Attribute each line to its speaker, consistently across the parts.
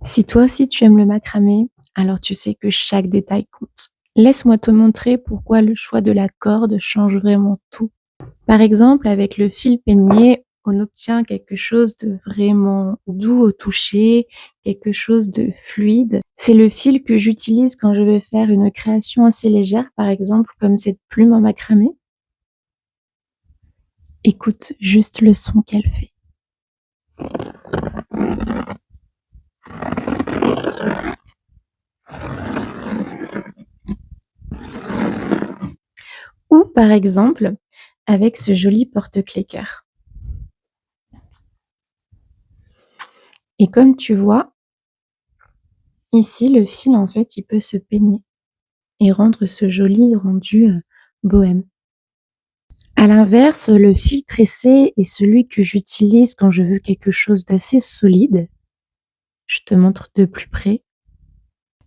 Speaker 1: Si toi aussi tu aimes le macramé, alors tu sais que chaque détail compte. Laisse-moi te montrer pourquoi le choix de la corde change vraiment tout. Par exemple, avec le fil peigné, on obtient quelque chose de vraiment doux au toucher, quelque chose de fluide. C'est le fil que j'utilise quand je veux faire une création assez légère, par exemple comme cette plume en macramé. Écoute juste le son qu'elle fait. Ou par exemple, avec ce joli porte-clés cœur. Et comme tu vois, ici, le fil, en fait, il peut se peigner et rendre ce joli rendu bohème. À l'inverse, le fil tressé est celui que j'utilise quand je veux quelque chose d'assez solide. Je te montre de plus près.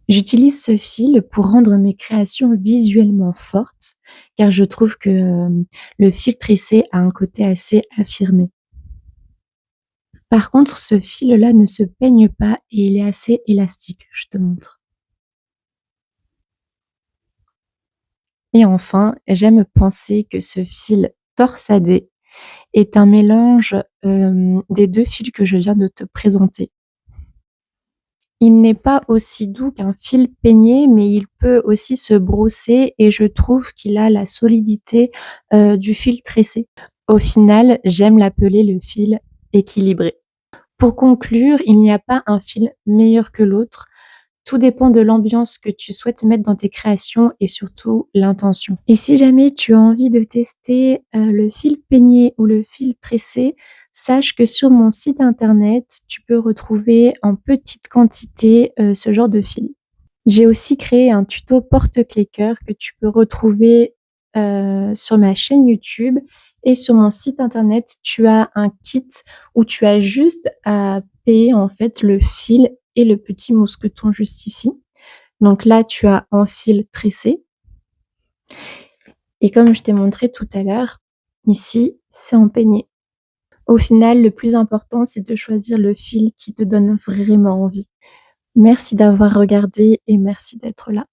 Speaker 1: J'utilise ce fil pour rendre mes créations visuellement fortes, car je trouve que le fil tressé a un côté assez affirmé. Par contre, ce fil-là ne se peigne pas et il est assez élastique. Je te montre. Et enfin, j'aime penser que ce fil torsadé est un mélange, des 2 fils que je viens de te présenter. Il n'est pas aussi doux qu'un fil peigné, mais il peut aussi se brosser et je trouve qu'il a la solidité, du fil tressé. Au final, j'aime l'appeler le fil équilibré. Pour conclure, il n'y a pas un fil meilleur que l'autre. Tout dépend de l'ambiance que tu souhaites mettre dans tes créations et surtout l'intention. Et si jamais tu as envie de tester, le fil peigné ou le fil tressé, sache que sur mon site internet, tu peux retrouver en petite quantité, ce genre de fil. J'ai aussi créé un tuto porte-clés cœur que tu peux retrouver, sur ma chaîne YouTube et sur mon site internet, tu as un kit où tu as juste à payer, en fait, le fil et le petit mousqueton juste ici. Donc là, tu as un fil tressé et comme je t'ai montré tout à l'heure, ici, c'est en peigné. Au final, le plus important, c'est de choisir le fil qui te donne vraiment envie. Merci d'avoir regardé et merci d'être là.